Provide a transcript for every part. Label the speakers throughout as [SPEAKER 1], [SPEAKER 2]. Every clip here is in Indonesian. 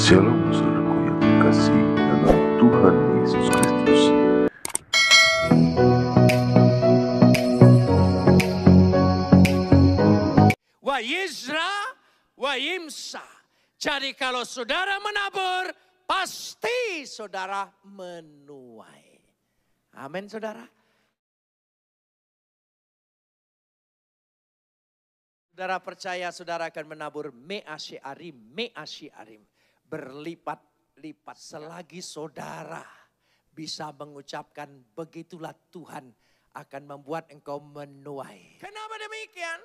[SPEAKER 1] Shalom saudaraku yang terkasih dalam Tuhan Yesus Kristus.
[SPEAKER 2] Wa yizra wa yimsa. Jadi kalau saudara menabur, pasti saudara menuai. Amin saudara. Saudara percaya saudara akan menabur me'asyi'arim. Berlipat-lipat selagi saudara bisa mengucapkan begitulah Tuhan akan membuat engkau menuai. Kenapa demikian?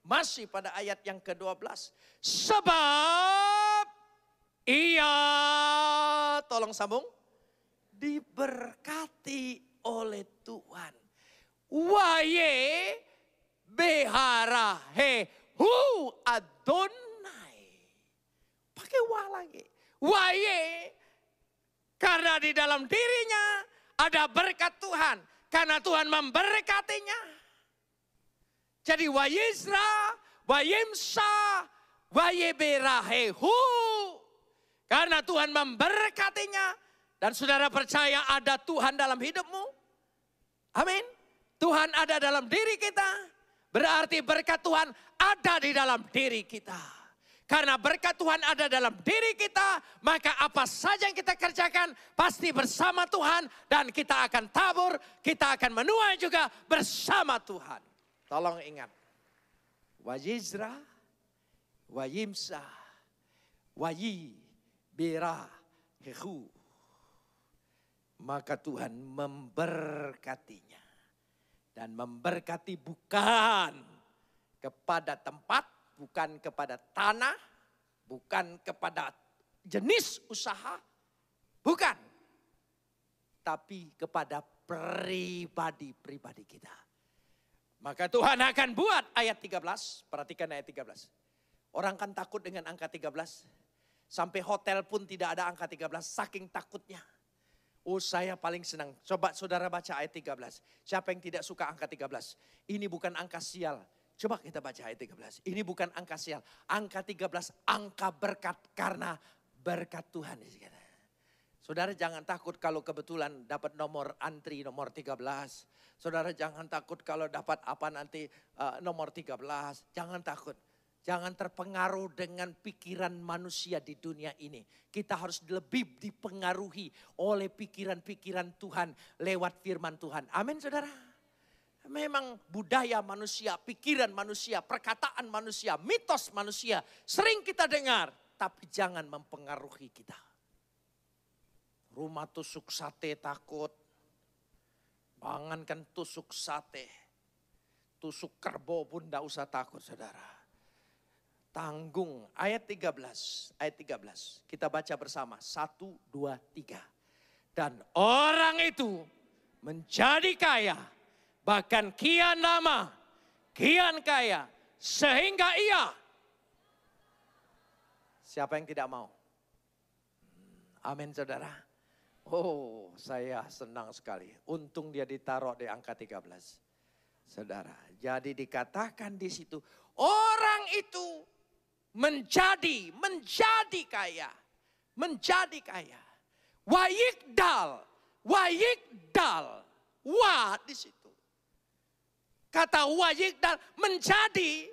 [SPEAKER 2] Masih pada ayat yang ke-12. Sebab ia, tolong sambung, diberkati oleh Tuhan. Waye behara he hu Adonai. Pakai wa lagi. Waye, karena di dalam dirinya ada berkat Tuhan. Karena Tuhan memberkatinya. Jadi wa yizra, wa yimsa, wa yeberahehu. Karena Tuhan memberkatinya. Dan saudara percaya ada Tuhan dalam hidupmu. Amin. Tuhan ada dalam diri kita. Berarti berkat Tuhan ada di dalam diri kita. Karena berkat Tuhan ada dalam diri kita. Maka apa saja yang kita kerjakan pasti bersama Tuhan. Dan kita akan tabur, kita akan menuai juga bersama Tuhan. Tolong ingat, wajizra, wayimsa, wayi, bera, hehu. Maka Tuhan memberkatinya. Dan memberkati bukan kepada tempat, bukan kepada tanah, bukan kepada jenis usaha, bukan. Tapi kepada pribadi-pribadi kita. Maka Tuhan akan buat ayat 13, perhatikan ayat 13. Orang kan takut dengan angka 13. Sampai hotel pun tidak ada angka 13, saking takutnya. Oh saya paling senang, coba saudara baca ayat 13. Siapa yang tidak suka angka 13? Ini bukan angka sial. Coba kita baca ayat 13. Ini bukan angka sial. Angka 13 angka berkat karena berkat Tuhan. Saudara jangan takut kalau kebetulan dapat nomor antri nomor 13. Saudara jangan takut kalau dapat apa nanti nomor 13. Jangan takut. Jangan terpengaruh dengan pikiran manusia di dunia ini. Kita harus lebih dipengaruhi oleh pikiran-pikiran Tuhan lewat firman Tuhan. Amin saudara. Memang budaya manusia, pikiran manusia, perkataan manusia, mitos manusia sering kita dengar. Tapi jangan mempengaruhi kita. Rumah tusuk sate takut. Jangankan tusuk sate. Tusuk kerbau pun tidak usah takut saudara. Tanggung ayat 13. Ayat 13. Kita baca bersama. 1, 2, 3. Dan orang itu menjadi kaya. Bahkan kian lama. Kian kaya. Sehingga ia. Siapa yang tidak mau? Amin saudara. Oh saya senang sekali. Untung dia ditaruh di angka 13. Saudara. Jadi dikatakan di situ. Orang itu menjadi kaya. Menjadi kaya. Wayigdal. Wa di situ. Kata wayigdal menjadi.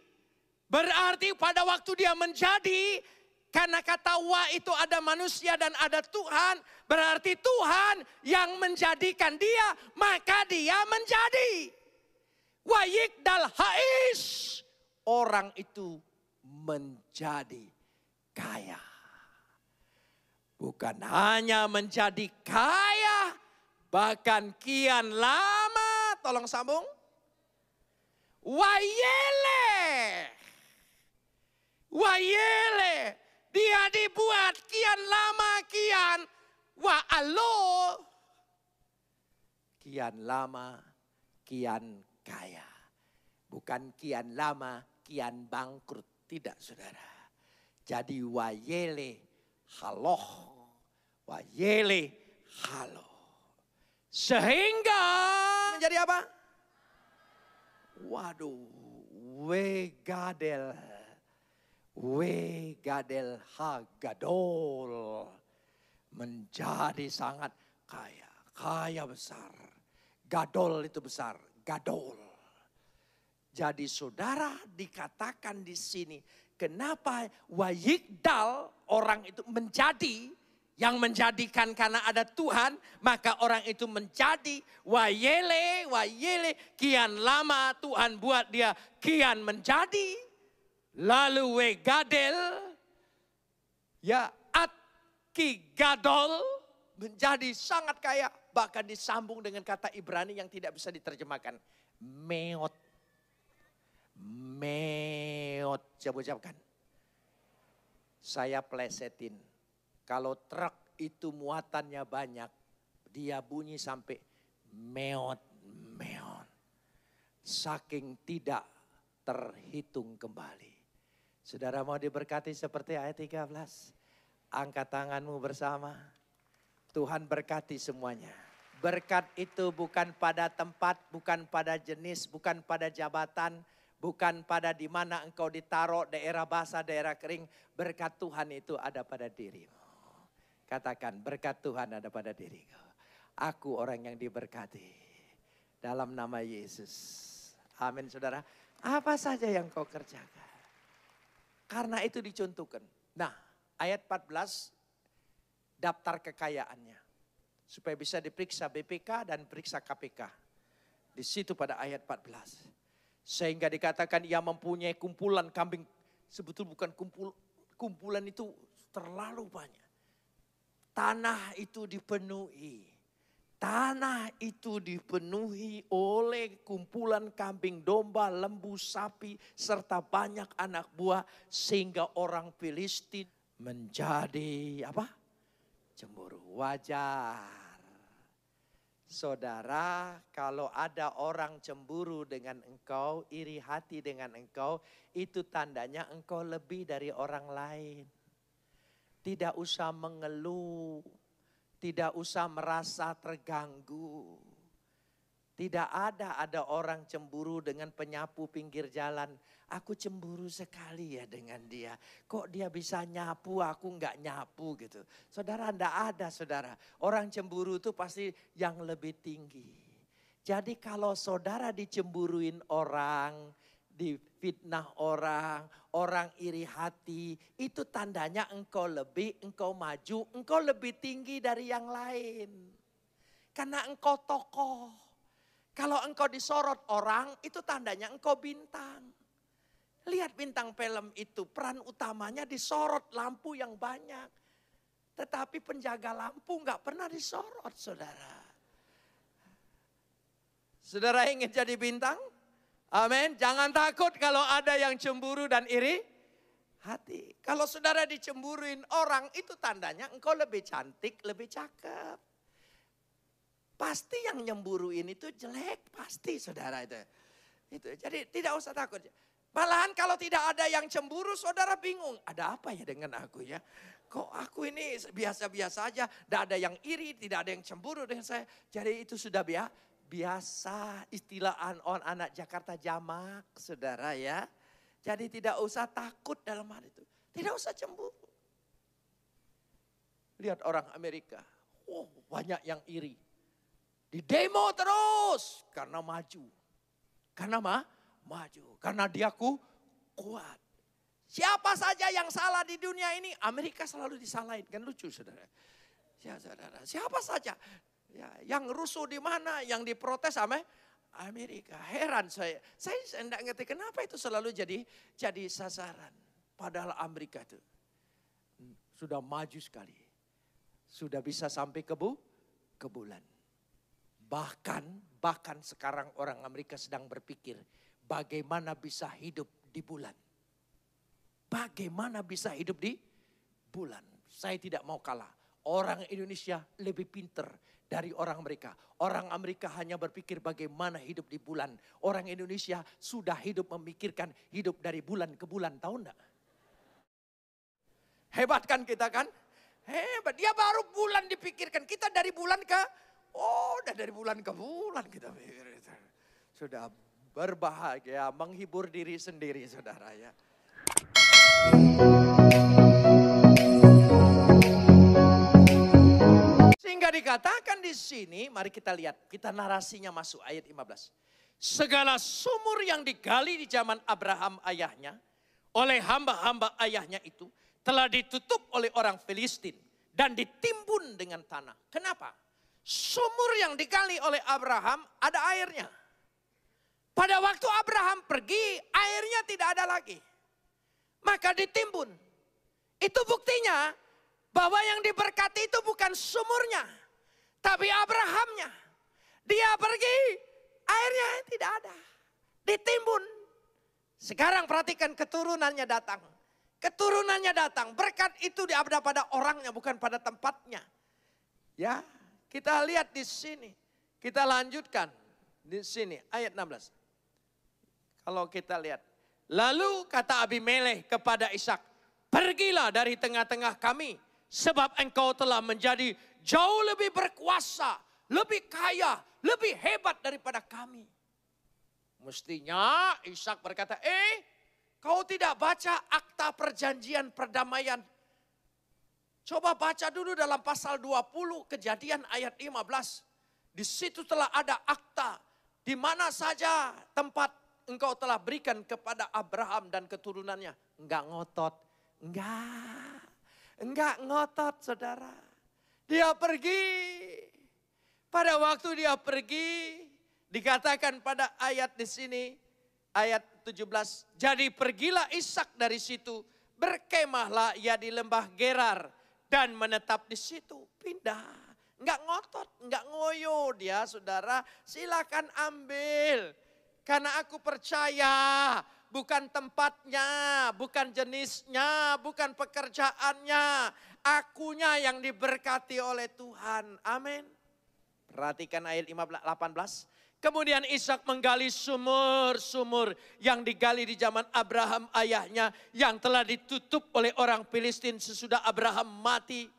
[SPEAKER 2] Berarti pada waktu dia menjadi. Karena kata wa itu ada manusia dan ada Tuhan. Berarti Tuhan yang menjadikan dia. Maka dia menjadi. Wayigdal hais. Orang itu menjadi kaya. Bukan hanya menjadi kaya. Bahkan kian lama. Tolong sambung. Wayele. Dia dibuat kian lama kian. Wa'alo. Kian lama kian kaya. Bukan kian lama kian bangkrut. Tidak saudara. Jadi wayele haloh. Wayele haloh. Sehingga menjadi apa? Waduh. Wegadel. We gadel hagadol. Menjadi sangat kaya. Kaya besar. Gadol itu besar. Gadol. Jadi saudara dikatakan di sini. Kenapa wayigdal orang itu menjadi. Yang menjadikan karena ada Tuhan, maka orang itu menjadi. Wayele, kian lama Tuhan buat dia kian menjadi. Lalu wegadel, ya atki gadol, menjadi sangat kaya. Bahkan disambung dengan kata Ibrani yang tidak bisa diterjemahkan. Meot. Meot, coba ucapkan. Saya plesetin. Kalau truk itu muatannya banyak, dia bunyi sampai meot, meot. Saking tidak terhitung kembali. Saudara mau diberkati seperti ayat 13. Angkat tanganmu bersama. Tuhan berkati semuanya. Berkat itu bukan pada tempat, bukan pada jenis, bukan pada jabatan, bukan pada di mana engkau ditaruh, daerah basah, daerah kering. Berkat Tuhan itu ada pada dirimu. Katakan, berkat Tuhan ada pada diriku. Aku orang yang diberkati. Dalam nama Yesus. Amin saudara. Apa saja yang kau kerjakan. Karena itu dicontohkan. Nah, ayat 14. Daftar kekayaannya. Supaya bisa diperiksa BPK dan periksa KPK. Di situ pada ayat 14. Sehingga dikatakan ia mempunyai kumpulan kambing. Sebetulnya bukan kumpulan itu terlalu banyak. Tanah itu dipenuhi. Tanah itu dipenuhi oleh kumpulan kambing, domba, lembu, sapi, serta banyak anak buah. Sehingga orang Filistin menjadi apa? Cemburu. Wajar. Saudara, kalau ada orang cemburu dengan engkau, iri hati dengan engkau, itu tandanya engkau lebih dari orang lain. Tidak usah mengeluh, tidak usah merasa terganggu. Tidak ada orang cemburu dengan penyapu pinggir jalan. Aku cemburu sekali ya dengan dia. Kok dia bisa nyapu, aku enggak nyapu gitu. Saudara, enggak ada saudara. Orang cemburu itu pasti yang lebih tinggi. Jadi kalau saudara dicemburuin orang, difitnah orang, orang iri hati, itu tandanya engkau lebih, engkau maju, engkau lebih tinggi dari yang lain. Karena engkau tokoh. Kalau engkau disorot orang, itu tandanya engkau bintang. Lihat bintang film itu, peran utamanya disorot lampu yang banyak. Tetapi penjaga lampu enggak pernah disorot, saudara. Saudara ingin jadi bintang? Amin. Jangan takut kalau ada yang cemburu dan iri hati. Kalau saudara dicemburuin orang, itu tandanya engkau lebih cantik, lebih cakep. Pasti yang nyemburuin itu jelek, pasti saudara itu. Jadi tidak usah takut. Malahan kalau tidak ada yang cemburu, saudara bingung. Ada apa ya dengan aku ya? Kok aku ini biasa-biasa aja, tidak ada yang iri, tidak ada yang cemburu dengan saya. Jadi itu sudah biasa, istilah anak Jakarta jamak, saudara ya. Jadi tidak usah takut dalam hal itu. Tidak usah cemburu. Lihat orang Amerika, banyak yang iri. Di demo terus, karena maju. Karena maju, karena dia kuat. Siapa saja yang salah di dunia ini, Amerika selalu disalahin. Kan lucu saudara. Ya, saudara. Siapa saja. Ya, yang rusuh di mana, yang diprotes sama Amerika. Heran saya tidak ngerti kenapa itu selalu jadi sasaran. Padahal Amerika itu sudah maju sekali. Sudah bisa sampai ke bulan. Bahkan sekarang orang Amerika sedang berpikir bagaimana bisa hidup di bulan. Bagaimana bisa hidup di bulan. Saya tidak mau kalah. Orang Indonesia lebih pinter dari orang Amerika. Orang Amerika hanya berpikir bagaimana hidup di bulan. Orang Indonesia sudah hidup memikirkan hidup dari bulan ke bulan. Tahu enggak? Hebat kan kita kan? Hebat. Dia baru bulan dipikirkan. Kita dari bulan ke... udah dari bulan ke bulan kita pikir. Sudah berbahagia, menghibur diri sendiri saudara ya. Sehingga dikatakan di sini, mari kita lihat, kita narasinya masuk ayat 15. Segala sumur yang digali di zaman Abraham ayahnya, oleh hamba-hamba ayahnya itu, telah ditutup oleh orang Filistin dan ditimbun dengan tanah. Kenapa? Sumur yang digali oleh Abraham ada airnya. Pada waktu Abraham pergi, airnya tidak ada lagi. Maka ditimbun. Itu buktinya bahwa yang diberkati itu bukan sumurnya, tapi Abrahamnya. Dia pergi, airnya tidak ada. Ditimbun. Sekarang perhatikan keturunannya datang. Keturunannya datang. Berkat itu ada pada orangnya, bukan pada tempatnya. Ya, kita lihat di sini. Kita lanjutkan di sini ayat 16. Kalau kita lihat. Lalu kata Abimelekh kepada Ishak, pergilah dari tengah-tengah kami, sebab engkau telah menjadi jauh lebih berkuasa, lebih kaya, lebih hebat daripada kami. Mestinya Ishak berkata, kau tidak baca akta perjanjian perdamaian. Coba baca dulu dalam pasal 20 Kejadian ayat 15. Di situ telah ada akta di mana saja tempat engkau telah berikan kepada Abraham dan keturunannya. Enggak ngotot. Enggak ngotot, saudara. Dia pergi. Pada waktu dia pergi, dikatakan pada ayat di sini, ayat 17. Jadi pergilah Ishak dari situ, berkemahlah ia di lembah Gerar dan menetap di situ. Pindah. Enggak ngotot, enggak ngoyo dia, saudara. Silakan ambil. Karena aku percaya bukan tempatnya, bukan jenisnya, bukan pekerjaannya. Akunya yang diberkati oleh Tuhan. Amin. Perhatikan ayat 18. Kemudian Ishak menggali sumur-sumur yang digali di zaman Abraham ayahnya. Yang telah ditutup oleh orang Filistin sesudah Abraham mati.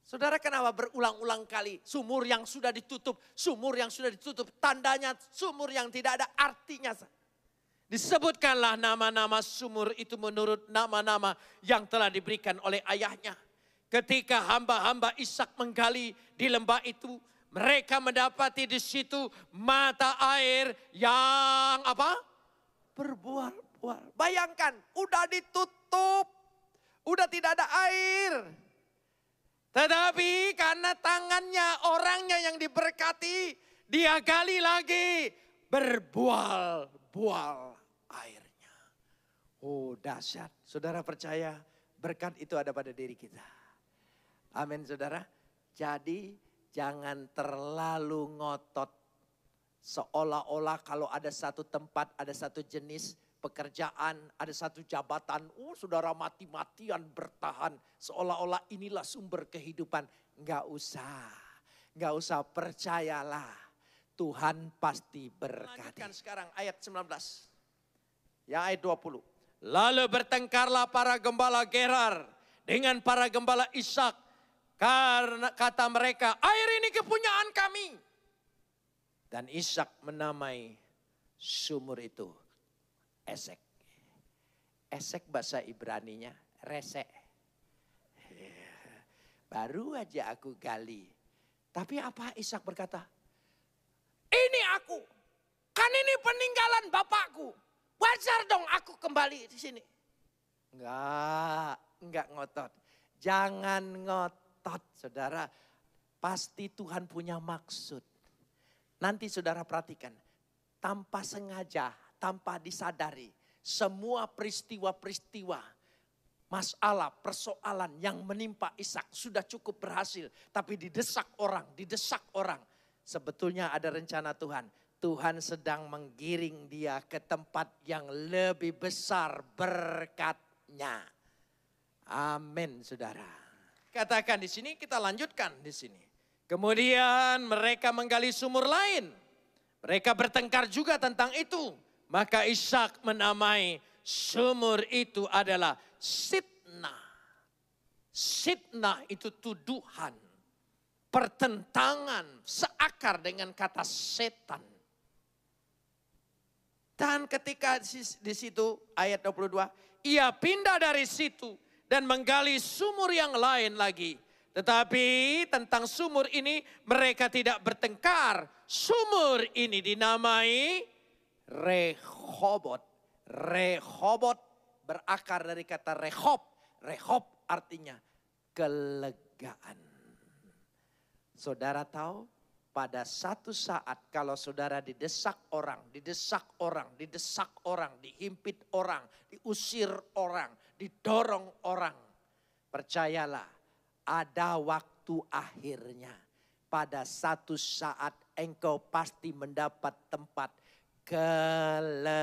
[SPEAKER 2] Saudara, kenapa berulang-ulang kali sumur yang sudah ditutup, tandanya sumur yang tidak ada artinya. Disebutkanlah nama-nama sumur itu menurut nama-nama yang telah diberikan oleh ayahnya. Ketika hamba-hamba Ishak menggali di lembah itu, mereka mendapati di situ mata air yang apa? Berbual-bual. Bayangkan, udah ditutup, udah tidak ada air. Tetapi karena tangannya orangnya yang diberkati, dia gali lagi, berbual-bual airnya. Oh, dahsyat. Saudara percaya berkat itu ada pada diri kita. Amin, saudara. Jadi jangan terlalu ngotot. Seolah-olah kalau ada satu tempat, ada satu jenis pekerjaan, ada satu jabatan, saudara mati-matian bertahan. Seolah-olah inilah sumber kehidupan. Enggak usah, percayalah. Tuhan pasti berkati. Lanjutkan sekarang ayat 19. Ya, ayat 20. Lalu bertengkarlah para gembala Gerar dengan para gembala Ishak. Karena kata mereka, air ini kepunyaan kami. Dan Ishak menamai sumur itu Esek. Esek bahasa Ibraninya resek. Baru aja aku gali. Tapi apa Ishak berkata? Ini aku. Kan ini peninggalan bapakku. Wajar dong aku kembali di sini. Enggak ngotot. Jangan ngotot, saudara. Pasti Tuhan punya maksud. Nanti saudara perhatikan. Tanpa sengaja, tanpa disadari, semua peristiwa-peristiwa, masalah, persoalan yang menimpa Ishak sudah cukup berhasil. Tapi didesak orang. Sebetulnya ada rencana Tuhan. Tuhan sedang menggiring dia ke tempat yang lebih besar berkatnya. Amin, saudara. Katakan di sini, kita lanjutkan di sini. Kemudian mereka menggali sumur lain. Mereka bertengkar juga tentang itu. Maka Ishak menamai sumur itu adalah Sitnah. Sitnah itu tuduhan, pertentangan, seakar dengan kata setan. Dan ketika di situ ayat 22, ia pindah dari situ dan menggali sumur yang lain lagi. Tetapi tentang sumur ini mereka tidak bertengkar. Sumur ini dinamai Rehobot. Rehobot berakar dari kata rehob. Rehob artinya kelegaan. Saudara tahu? Pada satu saat kalau saudara didesak orang, dihimpit orang, diusir orang, didorong orang. Percayalah, ada waktu akhirnya. Pada satu saat engkau pasti mendapat tempat kelegaan.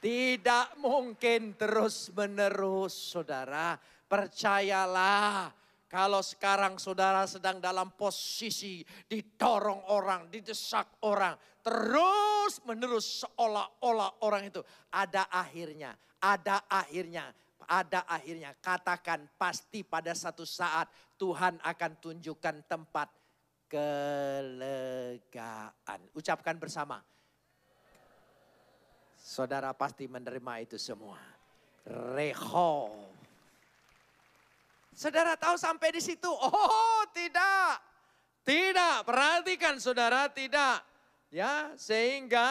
[SPEAKER 2] Tidak mungkin terus menerus, saudara. Percayalah. Kalau sekarang saudara sedang dalam posisi didorong orang, didesak orang, terus menerus seolah-olah orang itu ada akhirnya, ada akhirnya, ada akhirnya. Katakan pasti pada satu saat Tuhan akan tunjukkan tempat kelegaan. Ucapkan bersama. Saudara pasti menerima itu semua. Rehob. Saudara tahu sampai di situ? Oh, tidak. Tidak, perhatikan saudara, tidak. Ya, sehingga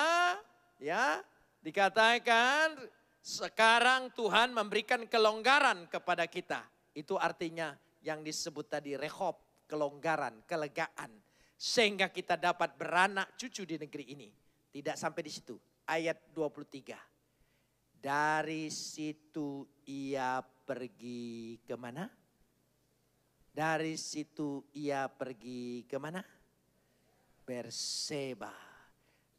[SPEAKER 2] ya dikatakan sekarang Tuhan memberikan kelonggaran kepada kita. Itu artinya yang disebut tadi rehob, kelonggaran, kelegaan. Sehingga kita dapat beranak cucu di negeri ini. Tidak sampai di situ. Ayat 23. Dari situ ia pergi kemana? Dari situ ia pergi kemana? Berseba.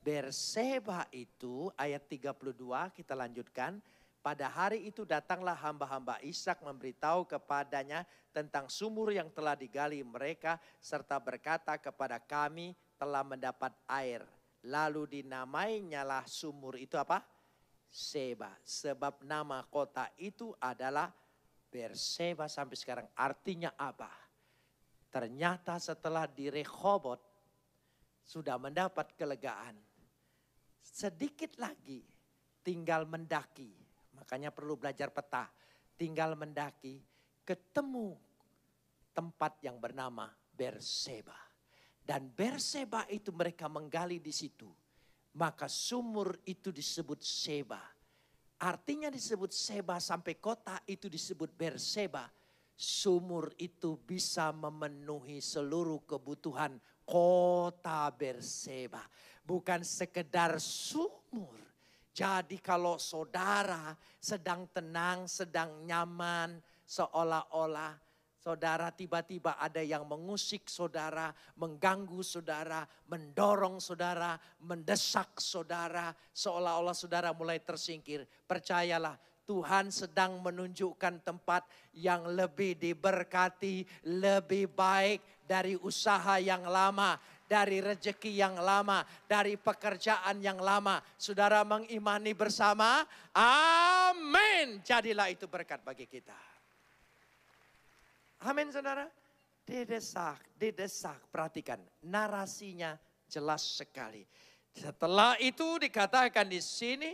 [SPEAKER 2] Berseba itu ayat 32 kita lanjutkan. Pada hari itu datanglah hamba-hamba Ishak memberitahu kepadanya tentang sumur yang telah digali mereka. Serta berkata kepada kami telah mendapat air. Lalu dinamainyalah sumur itu apa? Seba. Sebab nama kota itu adalah Berseba sampai sekarang. Artinya apa? Ternyata setelah di Rehobot sudah mendapat kelegaan. Sedikit lagi tinggal mendaki. Makanya perlu belajar peta. Tinggal mendaki ketemu tempat yang bernama Berseba. Dan Berseba itu mereka menggali di situ. Maka sumur itu disebut Seba. Artinya disebut Seba sampai kota itu disebut Berseba. Sumur itu bisa memenuhi seluruh kebutuhan kota Berseba. Bukan sekedar sumur. Jadi kalau saudara sedang tenang, sedang nyaman, seolah-olah saudara tiba-tiba ada yang mengusik saudara, mengganggu saudara, mendorong saudara, mendesak saudara. Seolah-olah saudara mulai tersingkir. Percayalah Tuhan sedang menunjukkan tempat yang lebih diberkati, lebih baik dari usaha yang lama. Dari rezeki yang lama, dari pekerjaan yang lama. Saudara mengimani bersama, amin. Jadilah itu berkat bagi kita. Amin saudara. Didesak. Perhatikan narasinya jelas sekali. Setelah itu dikatakan di sini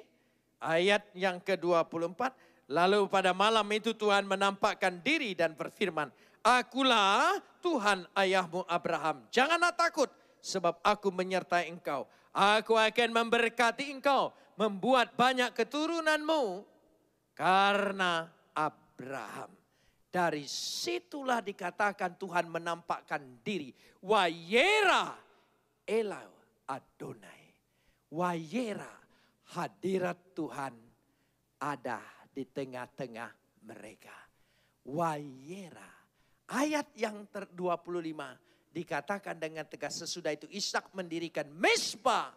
[SPEAKER 2] ayat yang ke-24. Lalu pada malam itu Tuhan menampakkan diri dan berfirman. Akulah Tuhan ayahmu Abraham. Janganlah takut sebab aku menyertai engkau. Aku akan memberkati engkau. Membuat banyak keturunanmu karena Abraham. Dari situlah dikatakan Tuhan menampakkan diri. Wayera Elau Adonai. Wayera hadirat Tuhan ada di tengah-tengah mereka. Wayera. Ayat yang 25 dikatakan dengan tegas sesudah itu Ishak mendirikan Mezbah.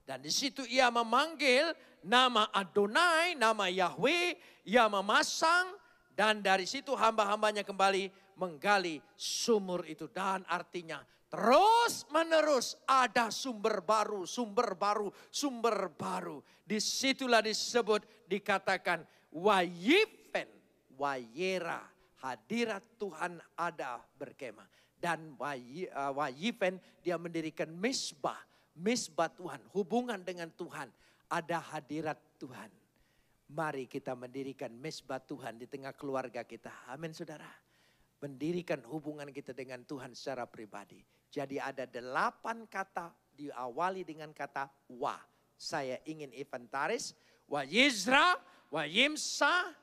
[SPEAKER 2] Dan di situ ia memanggil nama Adonai, nama Yahweh. Ia memasang. Dan dari situ hamba-hambanya kembali menggali sumur itu. Dan artinya terus menerus ada sumber baru, sumber baru, sumber baru. Disitulah disebut dikatakan Wayifen, Wayera, hadirat Tuhan ada berkemah. Dan Wayifen dia mendirikan Mezbah. Misbah Tuhan, hubungan dengan Tuhan. Ada hadirat Tuhan. Mari kita mendirikan misbah Tuhan di tengah keluarga kita. Amin saudara. Mendirikan hubungan kita dengan Tuhan secara pribadi. Jadi ada 8 kata diawali dengan kata wa. Saya ingin inventaris. Wa yizra, wa yimsa,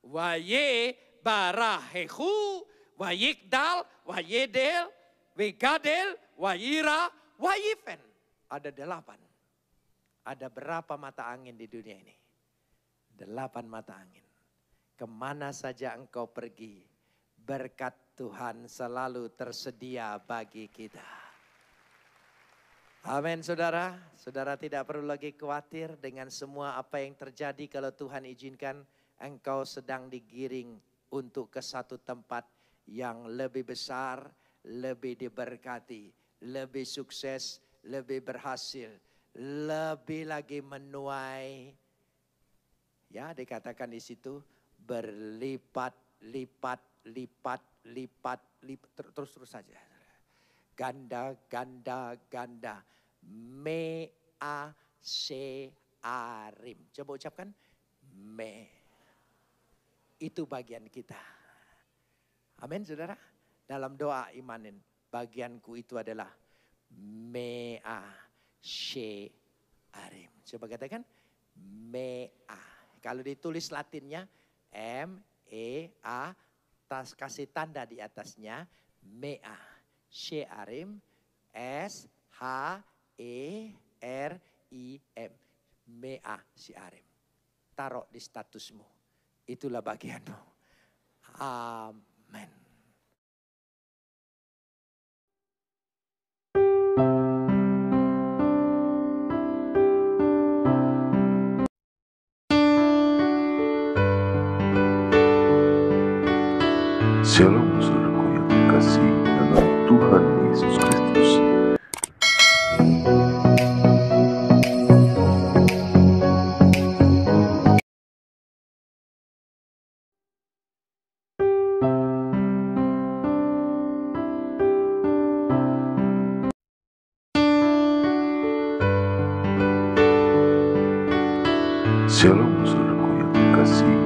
[SPEAKER 2] wa ye barahehu, wa yikdal, wa yedel, wa gadel, wa yira, wa yifen. Ada 8. Ada berapa mata angin di dunia ini? 8 mata angin. Kemana saja engkau pergi, berkat Tuhan selalu tersedia bagi kita. Amin saudara. Saudara tidak perlu lagi khawatir dengan semua apa yang terjadi kalau Tuhan izinkan engkau sedang digiring untuk ke satu tempat yang lebih besar, lebih diberkati, lebih sukses, lebih berhasil, lebih lagi menuai. Ya, dikatakan di situ berlipat, lipat, lipat, lipat, lipat, terus saja. Ganda, ganda, ganda. Me-a-se-arim. Coba ucapkan. Me. Itu bagian kita. Amin saudara. Dalam doa imanin. Bagianku itu adalah me-a-se-arim. Coba katakan. Me-a. Kalau ditulis Latinnya. M-E-A. Kasih tanda di atasnya. Me-a. She-arim. S-H-E-R-I-M. Me-a she-arim. Taruh di statusmu. Itulah bagianmu. Amin.
[SPEAKER 1] Shalom saudaraku yang terkasih dalam Tuhan Yesus Kristus. Shalom saudaraku yang terkasih